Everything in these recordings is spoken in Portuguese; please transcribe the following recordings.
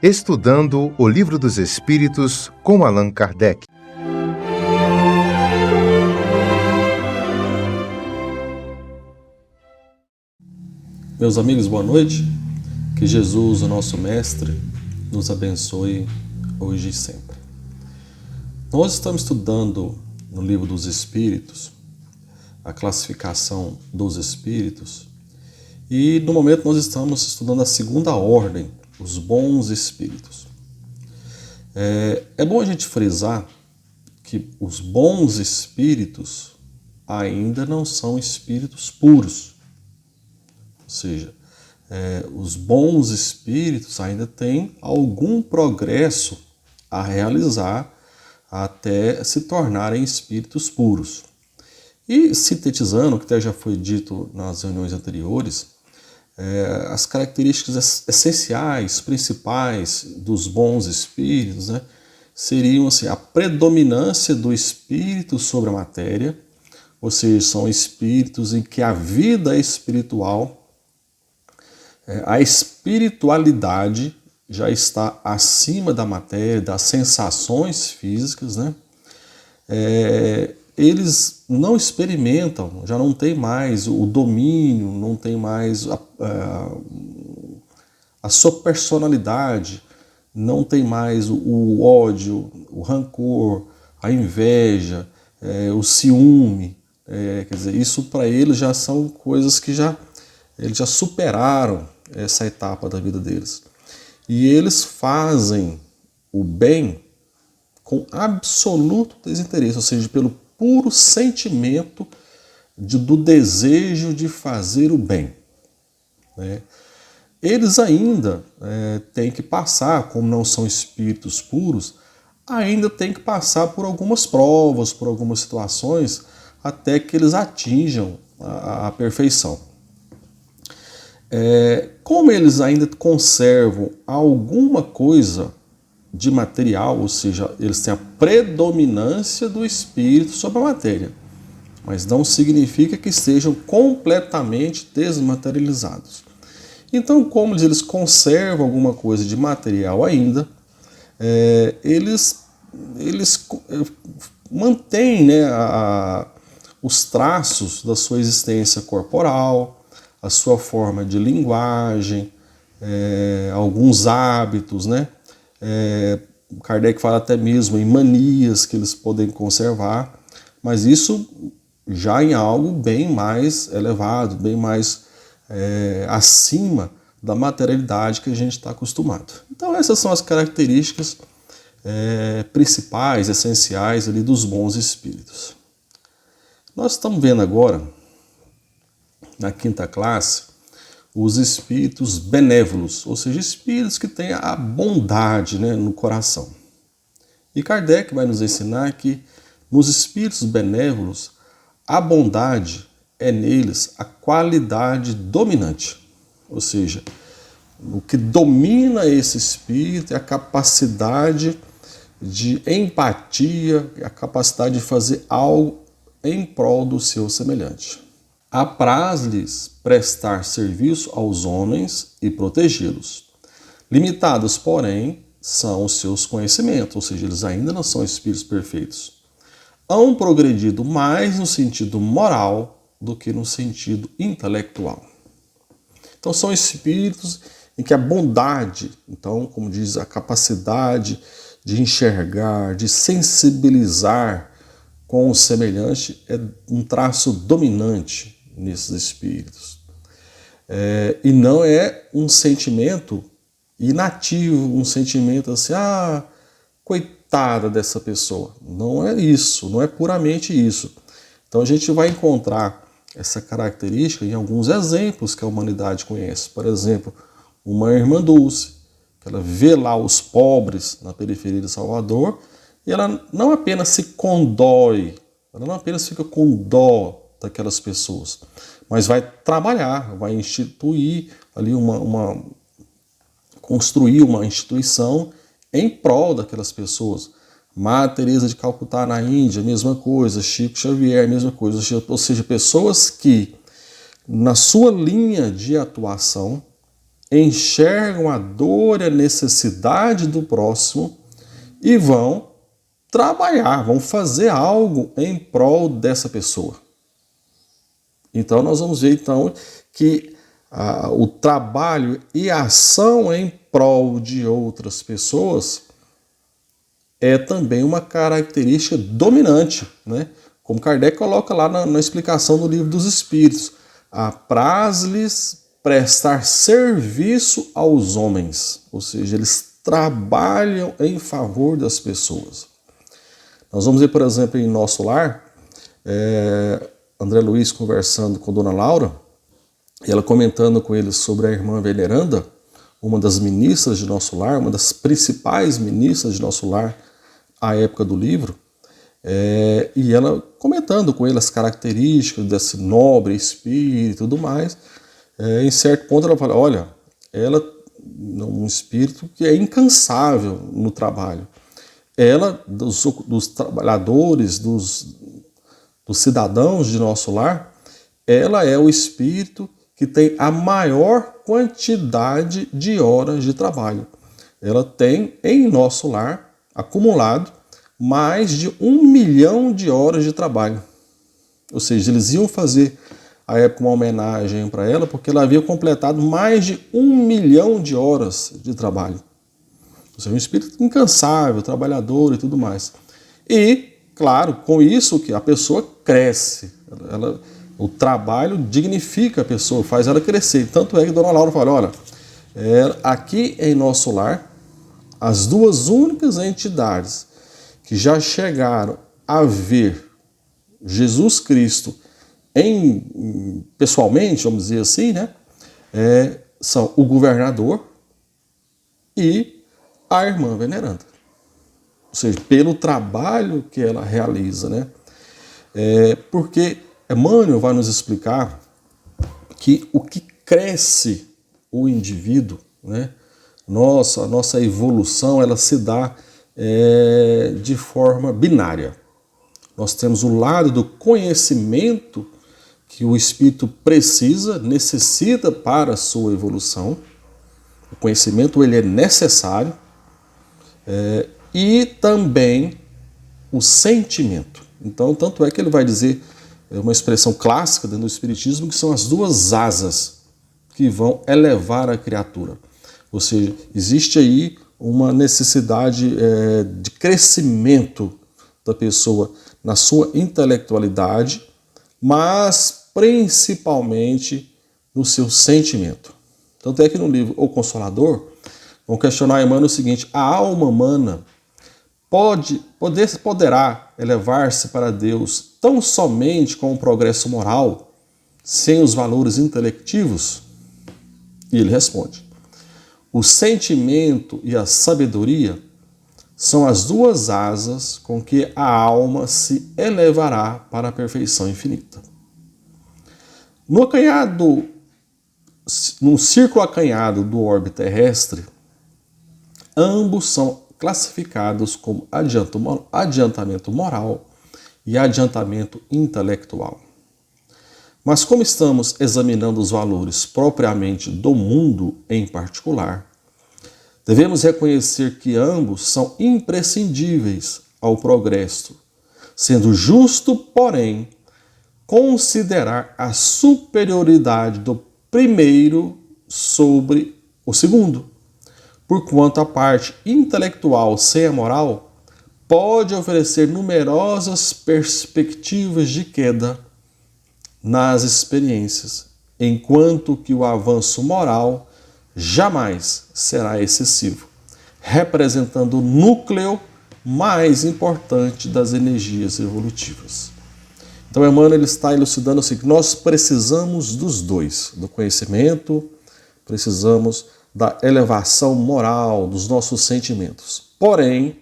Estudando o Livro dos Espíritos com Allan Kardec. Meus amigos, boa noite. Que Jesus, o nosso Mestre, nos abençoe hoje e sempre. Nós estamos estudando no Livro dos Espíritos a classificação dos Espíritos e no momento nós estamos estudando a segunda ordem, os bons Espíritos. É bom a gente frisar que os bons Espíritos ainda não são Espíritos puros. Ou seja, os bons espíritos ainda têm algum progresso a realizar até se tornarem espíritos puros. E sintetizando o que até já foi dito nas reuniões anteriores, as características essenciais, principais dos bons espíritos, seriam assim, a predominância do espírito sobre a matéria, ou seja, são espíritos em que a vida espiritual, a espiritualidade já está acima da matéria, das sensações físicas, eles não experimentam, já não tem mais o domínio, não tem mais a sua personalidade, não tem mais o ódio, o rancor, a inveja, o ciúme. Quer dizer, isso para eles já são coisas que eles já superaram essa etapa da vida deles. E eles fazem o bem com absoluto desinteresse, ou seja, pelo puro sentimento do desejo de fazer o bem. Eles ainda têm que passar, como não são espíritos puros, ainda têm que passar por algumas provas, por algumas situações, até que eles atinjam a perfeição. Como eles ainda conservam alguma coisa de material, ou seja, eles têm a predominância do espírito sobre a matéria, mas não significa que estejam completamente desmaterializados. Então, como eles conservam alguma coisa de material ainda, eles mantêm os traços da sua existência corporal, a sua forma de linguagem, alguns hábitos, Kardec fala até mesmo em manias que eles podem conservar, mas isso já em algo bem mais elevado, bem mais acima da materialidade que a gente está acostumado. Então essas são as características principais, essenciais ali dos bons espíritos. Nós estamos vendo agora, na quinta classe, os espíritos benévolos, ou seja, espíritos que têm a bondade no coração. E Kardec vai nos ensinar que nos espíritos benévolos, a bondade é neles a qualidade dominante. Ou seja, o que domina esse espírito é a capacidade de empatia, a capacidade de fazer algo em prol do seu semelhante. Apraz-lhes prestar serviço aos homens e protegê-los. Limitados, porém, são os seus conhecimentos, ou seja, eles ainda não são espíritos perfeitos. Hão progredido mais no sentido moral do que no sentido intelectual. Então são espíritos em que a bondade, então, como diz, a capacidade de enxergar, de sensibilizar com o semelhante é um traço dominante nesses espíritos. E não é um sentimento inativo, um sentimento assim, coitada dessa pessoa. Não é isso, não é puramente isso. Então a gente vai encontrar essa característica em alguns exemplos que a humanidade conhece. Por exemplo, uma irmã Dulce, que ela vê lá os pobres na periferia de Salvador e ela não apenas se condói, ela não apenas fica com dó daquelas pessoas, mas vai trabalhar, vai instituir ali construir uma instituição em prol daquelas pessoas. Madre Teresa de Calcutá na Índia, mesma coisa, Chico Xavier, mesma coisa, ou seja, pessoas que na sua linha de atuação enxergam a dor e a necessidade do próximo e vão trabalhar, vão fazer algo em prol dessa pessoa. Então nós vamos ver então que o trabalho e a ação em prol de outras pessoas é também uma característica dominante, né? Como Kardec coloca lá na explicação do Livro dos Espíritos, apraz-lhes prestar serviço aos homens, ou seja, eles trabalham em favor das pessoas. Nós vamos ver, por exemplo, em Nosso Lar, André Luiz conversando com Dona Laura, e ela comentando com eles sobre a irmã Veneranda, uma das ministras de Nosso Lar, uma das principais ministras de Nosso Lar à época do livro, e ela comentando com ele as características desse nobre espírito e tudo mais. Em certo ponto ela fala, olha, ela é um espírito que é incansável no trabalho. Ela, dos trabalhadores, dos cidadãos de Nosso Lar, ela é o espírito que tem a maior quantidade de horas de trabalho. Ela tem, em Nosso Lar, acumulado mais de 1 milhão de horas de trabalho. Ou seja, eles iam fazer à época uma homenagem para ela, porque ela havia completado mais de 1 milhão de horas de trabalho. Ou seja, um espírito incansável, trabalhador e tudo mais. E, claro, com isso que a pessoa cresce. O trabalho dignifica a pessoa, faz ela crescer. Tanto é que Dona Laura fala, olha, aqui em Nosso Lar, as duas únicas entidades que já chegaram a ver Jesus Cristo pessoalmente, vamos dizer assim, né? São o governador e a irmã Veneranda. Ou seja, pelo trabalho que ela realiza, né? Porque Emmanuel vai nos explicar que o que cresce o indivíduo, né? A nossa evolução, ela se dá de forma binária. Nós temos o lado do conhecimento que o espírito necessita para a sua evolução. O conhecimento ele é necessário. E também o sentimento. Então, tanto é que ele vai dizer, uma expressão clássica dentro do Espiritismo, que são as duas asas que vão elevar a criatura. Ou seja, existe aí uma necessidade de crescimento da pessoa na sua intelectualidade, mas principalmente no seu sentimento. Tanto é que no livro O Consolador, vão questionar Emmanuel o seguinte, a alma humana poderá elevar-se para Deus tão somente com o progresso moral, sem os valores intelectivos? E ele responde, o sentimento e a sabedoria são as duas asas com que a alma se elevará para a perfeição infinita. No círculo acanhado do orbe terrestre, ambos são classificados como adiantamento moral e adiantamento intelectual. Mas como estamos examinando os valores propriamente do mundo em particular, devemos reconhecer que ambos são imprescindíveis ao progresso, sendo justo, porém, considerar a superioridade do primeiro sobre o segundo, porquanto a parte intelectual sem a moral pode oferecer numerosas perspectivas de queda nas experiências, enquanto que o avanço moral jamais será excessivo, representando o núcleo mais importante das energias evolutivas. Então, Emmanuel ele está elucidando assim, que nós precisamos dos dois, do conhecimento, precisamos da elevação moral dos nossos sentimentos. Porém,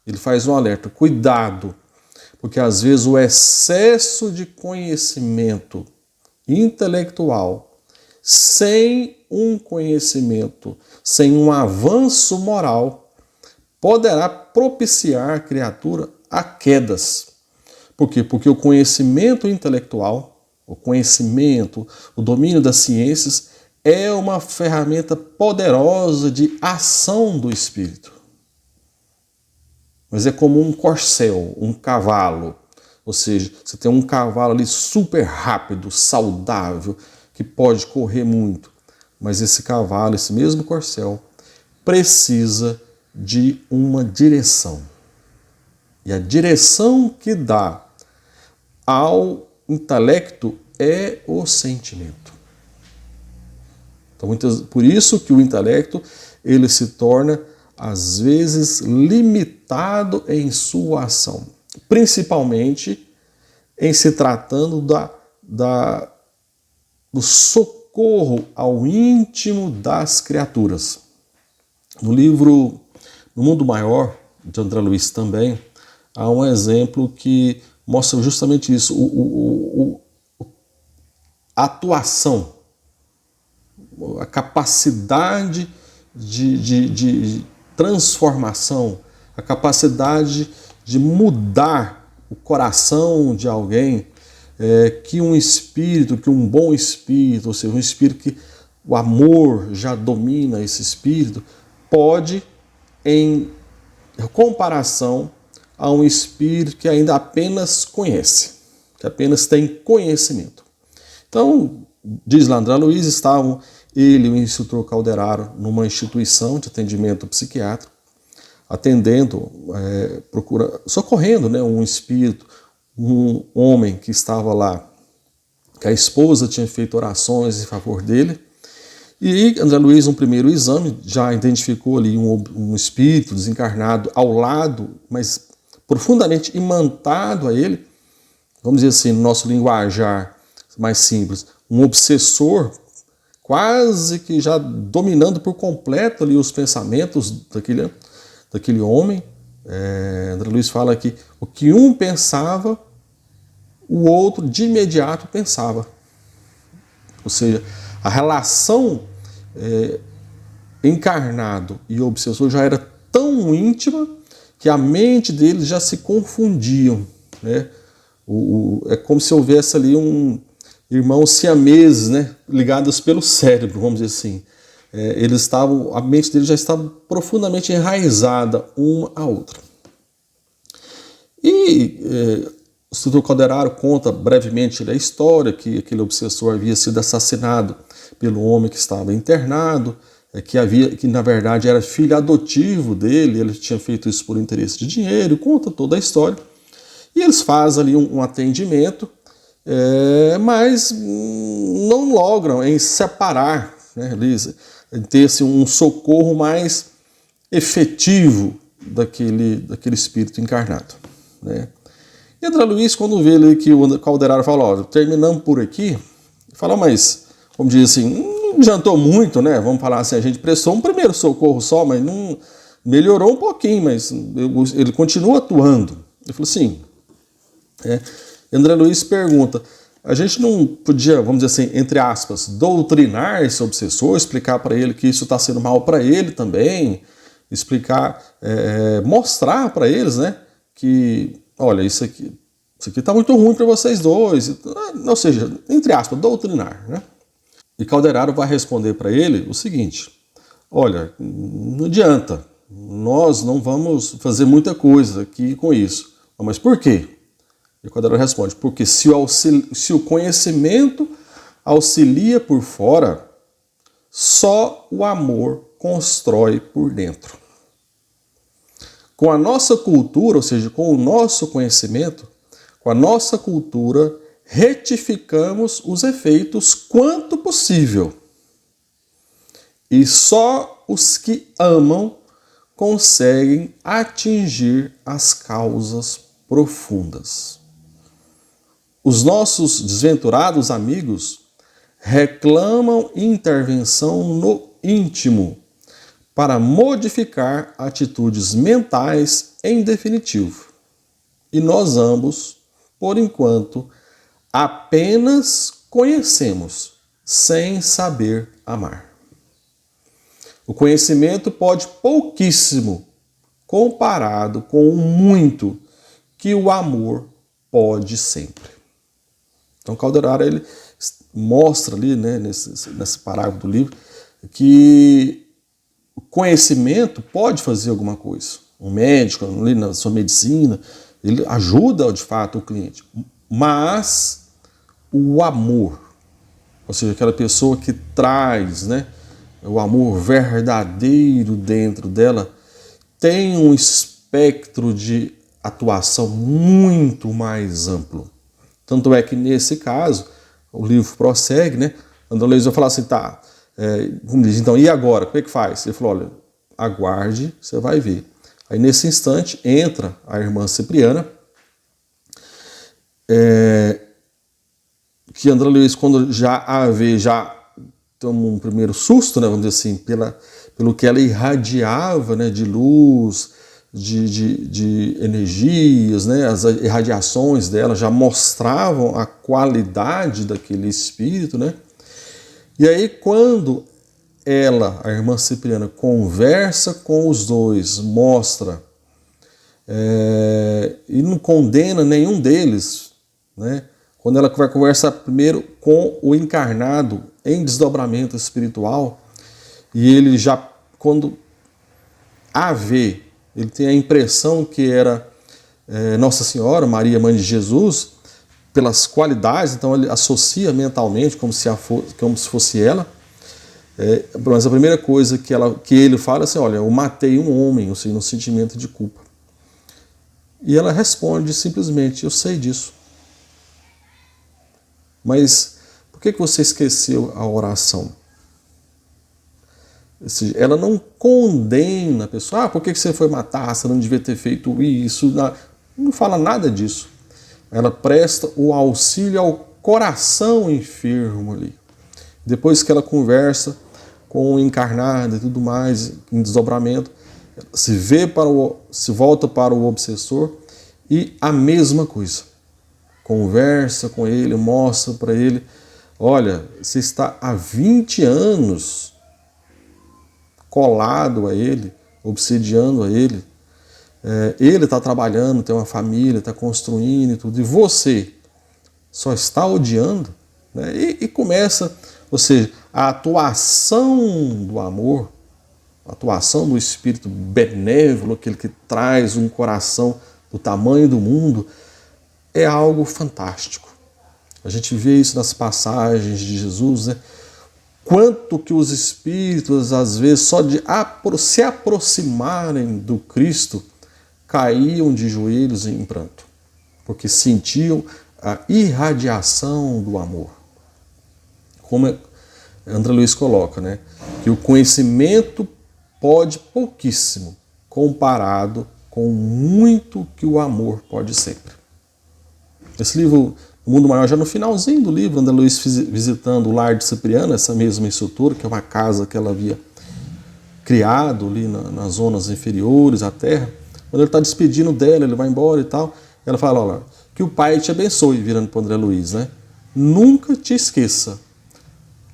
ele faz um alerta, cuidado, porque às vezes o excesso de conhecimento intelectual, sem um conhecimento, sem um avanço moral, poderá propiciar a criatura a quedas. Por quê? Porque o conhecimento intelectual, o conhecimento, o domínio das ciências é uma ferramenta poderosa de ação do Espírito. Mas é como um corcel, um cavalo. Ou seja, você tem um cavalo ali super rápido, saudável, que pode correr muito. Mas esse cavalo, esse mesmo corcel, precisa de uma direção. E a direção que dá ao intelecto é o sentimento. Então, por isso que o intelecto ele se torna, às vezes, limitado em sua ação. Principalmente em se tratando do socorro ao íntimo das criaturas. No livro No Mundo Maior, de André Luiz também, há um exemplo que mostra justamente isso, a atuação, a capacidade de transformação, a capacidade de mudar o coração de alguém, que um espírito, que um bom espírito, ou seja, um espírito que o amor já domina esse espírito, pode, em comparação a um espírito que ainda apenas conhece, que apenas tem conhecimento. Então, diz lá André Luiz, estavam ele e o instrutor Calderaro numa instituição de atendimento psiquiátrico, atendendo, socorrendo, né, um espírito, um homem que estava lá, que a esposa tinha feito orações em favor dele, e André Luiz, no primeiro exame, já identificou ali um espírito desencarnado ao lado, mas profundamente imantado a ele, vamos dizer assim, no nosso linguajar mais simples, um obsessor, quase que já dominando por completo ali os pensamentos daquele homem. André Luiz fala que o que um pensava, o outro de imediato pensava. Ou seja, a relação encarnado e obsessor já era tão íntima que a mente deles já se confundiam, né? É como se houvesse ali irmãos siameses, né? Ligados pelo cérebro, vamos dizer assim. A mente deles já estava profundamente enraizada uma à outra. E o instrutor Calderaro conta brevemente a história que aquele obsessor havia sido assassinado pelo homem que estava internado, que na verdade era filho adotivo dele, ele tinha feito isso por interesse de dinheiro, conta toda a história. E eles fazem ali um atendimento, mas não logram em separar, né, em ter assim, um socorro mais efetivo daquele espírito encarnado, né? E André Luiz, quando vê ali que o Calderaro fala, ó, terminamos por aqui, fala, mas, vamos dizer assim, não adiantou muito, né? Vamos falar assim, a gente prestou um primeiro socorro só, mas não melhorou um pouquinho, mas ele continua atuando. Ele falou assim, André Luiz pergunta, a gente não podia, vamos dizer assim, entre aspas, doutrinar esse obsessor, explicar para ele que isso está sendo mal para ele também, explicar, mostrar para eles, né, que, olha, isso aqui está muito ruim para vocês dois, ou seja, entre aspas, doutrinar, né? E Calderaro vai responder para ele o seguinte, olha, não adianta, nós não vamos fazer muita coisa aqui com isso, mas por quê? E o Calderaro responde, porque se o conhecimento auxilia por fora, só o amor constrói por dentro. Com a nossa cultura, ou seja, com o nosso conhecimento, com a nossa cultura, retificamos os efeitos quanto possível. E só os que amam conseguem atingir as causas profundas. Os nossos desventurados amigos reclamam intervenção no íntimo para modificar atitudes mentais em definitivo. E nós ambos, por enquanto, apenas conhecemos sem saber amar. O conhecimento pode pouquíssimo comparado com o muito que o amor pode sempre. Então Calderaro ele mostra ali, né, nesse parágrafo do livro, que o conhecimento pode fazer alguma coisa. Um médico, ali na sua medicina, ele ajuda de fato o cliente. Mas o amor, ou seja, aquela pessoa que traz, né, o amor verdadeiro dentro dela, tem um espectro de atuação muito mais amplo. Tanto é que nesse caso, o livro prossegue, né? André Luiz vai falar assim, tá, como diz, então, e agora? Como é que faz? Ele falou, olha, aguarde, você vai ver. Aí nesse instante entra a irmã Cipriana, que André Luiz, quando já a vê, já toma um primeiro susto, né, vamos dizer assim, pelo que ela irradiava, né, de luz, de energias, né, as irradiações dela já mostravam a qualidade daquele espírito, né? E aí quando ela, a irmã Cipriana, conversa com os dois, mostra e não condena nenhum deles, né? Quando ela vai conversar primeiro com o encarnado em desdobramento espiritual, e ele já, quando a vê, ele tem a impressão que era Nossa Senhora, Maria, Mãe de Jesus, pelas qualidades, então ele associa mentalmente como se fosse ela. Mas a primeira coisa que ele fala é assim, olha, eu matei um homem, ou seja, no sentimento de culpa. E ela responde simplesmente, eu sei disso. Mas por que você esqueceu a oração? Ela não condena a pessoa. Ah, por que você foi matar? Você não devia ter feito isso. Não fala nada disso. Ela presta o auxílio ao coração enfermo ali. Depois que ela conversa com o encarnado e tudo mais, em desdobramento, se volta para o obsessor e a mesma coisa. Conversa com ele, mostra para ele, olha, você está há 20 anos colado a ele, obsediando a ele. Ele está trabalhando, tem uma família, está construindo e tudo, e você só está odiando, né? E começa, ou seja, a atuação do amor, a atuação do espírito benévolo, aquele que traz um coração do tamanho do mundo, é algo fantástico. A gente vê isso nas passagens de Jesus, né? Quanto que os espíritos, às vezes, só de se aproximarem do Cristo, caíam de joelhos em pranto, porque sentiam a irradiação do amor. Como André Luiz coloca, né? Que o conhecimento pode pouquíssimo, comparado com muito que o amor pode sempre. Esse livro, O Mundo Maior, já no finalzinho do livro, André Luiz visitando o lar de Cipriana, essa mesma instrutora, que é uma casa que ela havia criado ali nas zonas inferiores à terra. Quando ele está despedindo dela, ele vai embora e tal, ela fala, olha, que o Pai te abençoe, virando para o André Luiz, né? Nunca te esqueça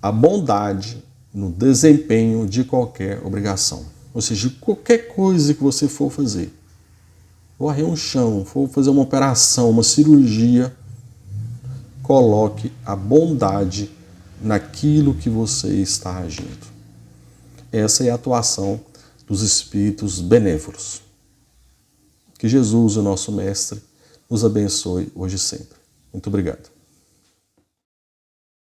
a bondade no desempenho de qualquer obrigação. Ou seja, qualquer coisa que você for fazer, varrer um chão, for fazer uma operação, uma cirurgia, coloque a bondade naquilo que você está agindo. Essa é a atuação dos espíritos benévolos. Que Jesus, o nosso Mestre, nos abençoe hoje e sempre. Muito obrigado.